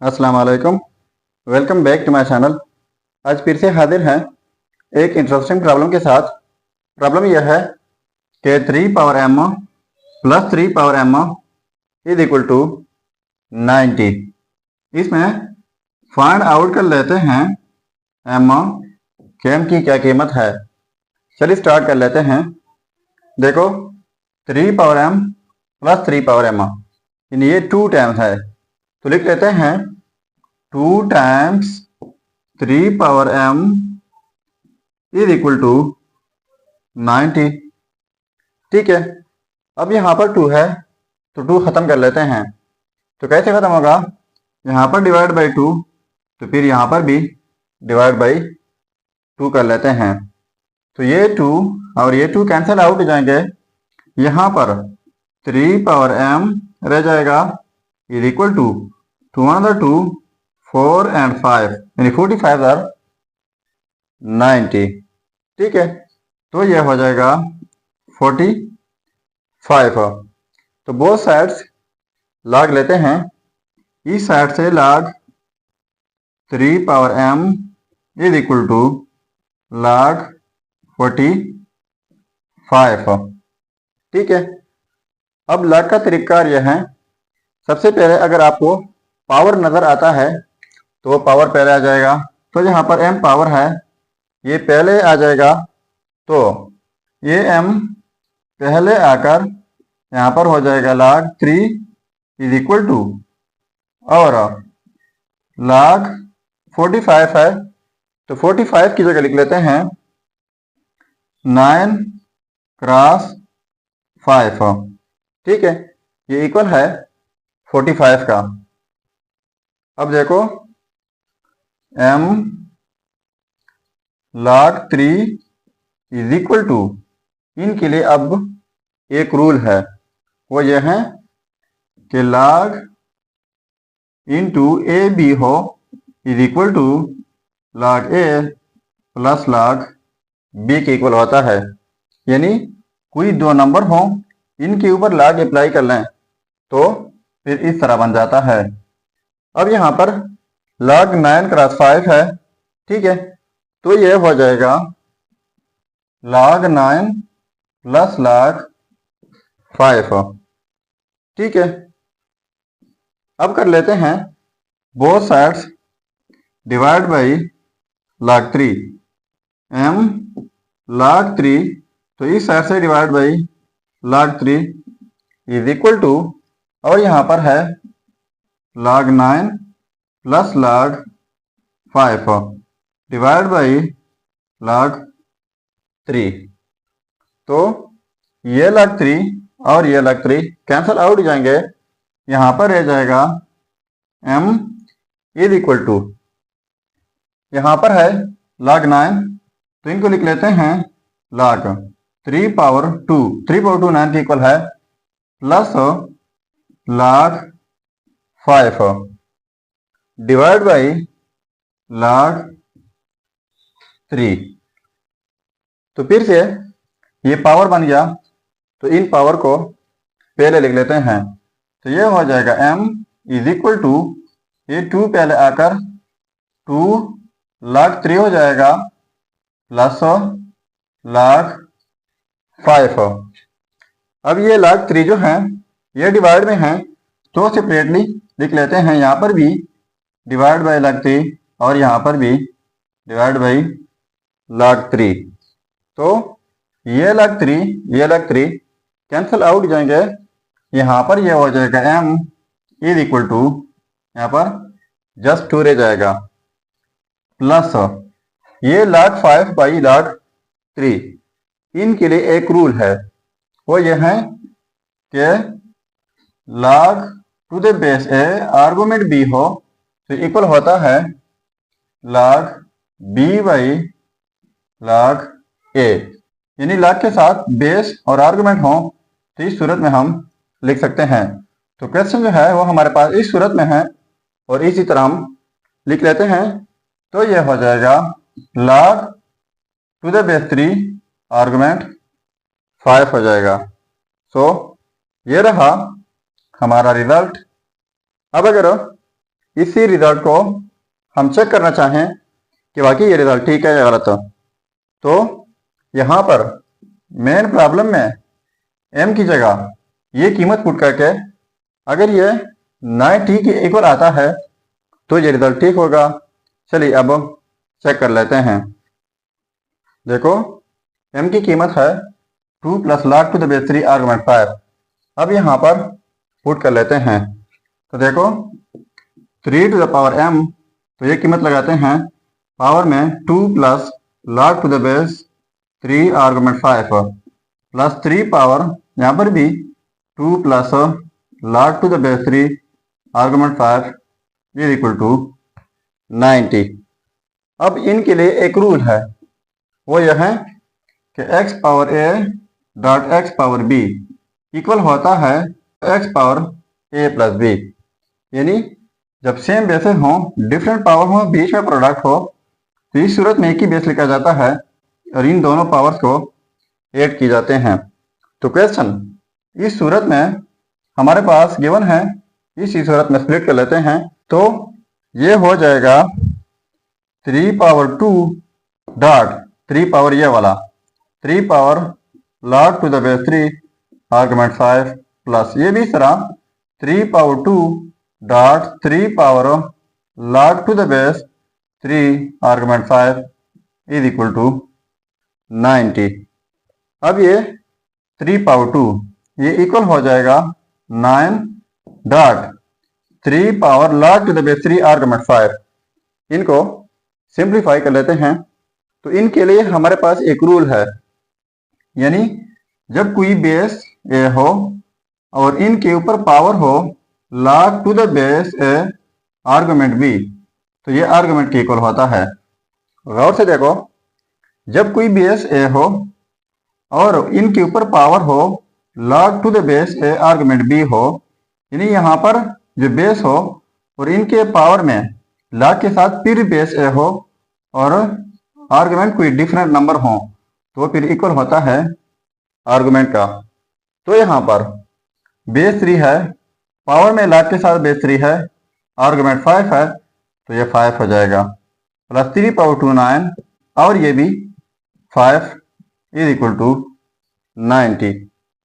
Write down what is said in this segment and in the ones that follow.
अस्सलाम वालेकुम। Welcome back to my channel. आज फिर से हाजिर हैं एक इंटरेस्टिंग प्रॉब्लम के साथ। प्रॉब्लम यह है कि 3 power m plus 3 power m is equal to 90। इसमें फाइंड आउट कर लेते हैं m की क्या कीमत है। चलिए स्टार्ट कर लेते हैं। देखो 3 power m plus 3 power m यानी ये 2 टाइम्स है, तो लिख लेते हैं 2 times 3 power m is equal to 90। ठीक है, अब यहाँ पर 2 है तो 2 खत्म कर लेते हैं। तो कैसे खत्म होगा? यहाँ पर डिवाइड बाई 2, तो फिर यहाँ पर भी डिवाइड बाई 2 कर लेते हैं। तो ये 2 और ये 2 कैंसिल आउट हो जाएंगे। यहाँ पर 3 पावर m रह जाएगा is equal to 2 another 2 4 and 5 यानी 45 are 90। ठीक है, तो यह हो जाएगा 45। तो बोथ साइड्स लॉग लेते हैं। इस साइड से log 3 power m is equal to log 45। ठीक है, अब लॉग का तरीका यह है। सबसे पहले अगर आपको पावर नज़र आता है तो पावर पहले आ जाएगा। तो यहाँ पर m पावर है, ये पहले आ जाएगा। तो ये m पहले आकर यहाँ पर हो जाएगा log 3 इज इक्वल टू, और log 45 है तो 45 की जगह लिख लेते हैं 9 क्रॉस 5। ठीक है, ये इक्वल है 45 का। अब देखो m log 3 is equal to, इनके लिए अब एक रूल है, वो ये है कि log इंटू ए बी हो is equal to log a plus log b के इक्वल होता है। यानी कोई दो नंबर हो, इनके ऊपर log अप्लाई कर लें तो फिर इस तरह बन जाता है। अब यहाँ पर log 9 क्रॉस 5 है। ठीक है, तो ये हो जाएगा log 9 प्लस log 5। ठीक है, अब कर लेते हैं both sides divide by log 3। m log 3, तो इस साइड से divide by log 3 is equal to, और यहाँ पर है log 9 plus log 5 divide by log 3। तो ये log 3 और ये log 3 कैंसल आउट हो जाएंगे। यहाँ पर रह जाएगा m इज इक्वल टू, यहाँ पर है log 9, तो इनको लिख लेते हैं log 3 पावर 2। 3 पावर 2 9 के इक्वल है, plus log 5 divide by log 3। तो फिर से ये पावर बन गया, तो इन पावर को पहले लिख लेते हैं। तो ये हो जाएगा m इज इक्वल टू, ये 2 पहले आकर 2 log 3 हो जाएगा, प्लस log 5। अब ये log 3 जो है ये डिवाइड में है, तो सेपरेटली लिख लेते हैं। यहाँ पर भी डिवाइड बाई log 3 और यहाँ पर भी डिवाइड बाई log 3। तो ये log 3 ये log 3 कैंसिल आउट जाएंगे। यहाँ पर ये हो जाएगा m इज इक्वल टू, यहाँ पर जस्ट 2 रह जाएगा, प्लस ये log 5 बाई log 3। इनके लिए एक रूल है, वो ये है कि log to the base a argument b हो तो इक्वल होता है log b by log a। यानी log के साथ बेस और आर्गुमेंट हो तो इस सूरत में हम लिख सकते हैं। तो क्वेश्चन जो है वो हमारे पास इस सूरत में है, और इसी तरह हम लिख लेते हैं। तो ये हो जाएगा log to the base 3 argument 5 हो जाएगा। सो ये रहा हमारा रिजल्ट। अब अगर इसी रिजल्ट को हम चेक करना चाहें कि वाकई ये रिजल्ट ठीक है या गलत, तो यहाँ पर मेन प्रॉब्लम में m की जगह ये कीमत पुट करके अगर ये 9t के इक्वल आता है तो ये रिजल्ट ठीक होगा। चलिए अब चेक कर लेते हैं। देखो m की कीमत है 2 + log to the base 3 argument 5। अब यहाँ पर पुट कर लेते हैं तो देखो 3 to the power m, तो ये कीमत लगाते हैं पावर में 2 + log to the base 3 argument 5 plus 3 power यहाँ पर भी 2 + log to the base 3 argument 5 is equal to 90। अब इनके लिए एक रूल है, वो यह है कि x power a dot x power b equal होता है x पावर a + b। यानी जब सेम बेसेस हों, डिफरेंट पावर हो, बीच में प्रोडक्ट हो, तो इस सूरत में एक ही बेस लिखा जाता है और इन दोनों पावर्स को ऐड किए जाते हैं। तो क्वेश्चन इस सूरत में हमारे पास गिवन है, इसी सूरत में स्प्लिट कर लेते हैं तो ये हो जाएगा 3 पावर 2 डॉट 3 पावर ये वाला 3 power log to the base 3 argument 5 plus ये भी इस तरह 3 power 2 dot 3 power log to the base 3 argument 5 is equal to 90। अब ये 3 पावर 2 ये इक्वल हो जाएगा 9 dot 3 power log to the base 3 argument 5। इनको सिंप्लीफाई कर लेते हैं तो इनके लिए हमारे पास एक रूल है, यानी जब कोई बेस ए हो और इनके ऊपर पावर हो log to the base a argument b, तो ये आर्गुमेंट के इक्वल होता है। गौर से देखो, जब कोई बेस ए हो और इनके ऊपर पावर हो log to the base a argument b हो, यानी यहाँ पर जो बेस हो और इनके पावर में log के साथ फिर बेस ए हो और आर्गुमेंट कोई डिफरेंट नंबर हो, तो फिर इक्वल होता है आर्गुमेंट का। तो यहाँ पर बेस 3 है, पावर में log के साथ बेस 3 है, आर्गुमेंट 5 है, तो ये 5 हो जाएगा प्लस 3 पावर 2 9 और ये भी 5 इज इक्वल टू 90।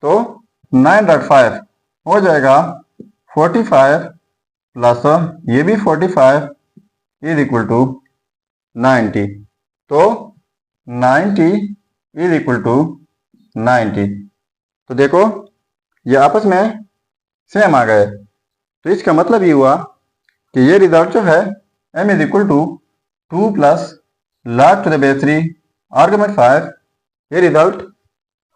तो 9.5 हो जाएगा 45 प्लस ये भी 45 इज इक्वल टू 90। तो 90 इज इक्वल टू 90। तो देखो ये आपस में सेम आ गए, तो इसका मतलब ये हुआ कि ये रिजल्ट जो है m is equal to 2 + log to the base 3 argument 5, ये रिजल्ट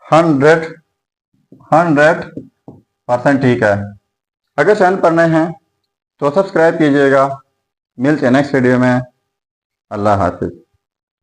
100% ठीक है। अगर चैनल पर नए हैं तो सब्सक्राइब कीजिएगा। मिलते हैं नेक्स्ट वीडियो में। अल्लाह हाफिज।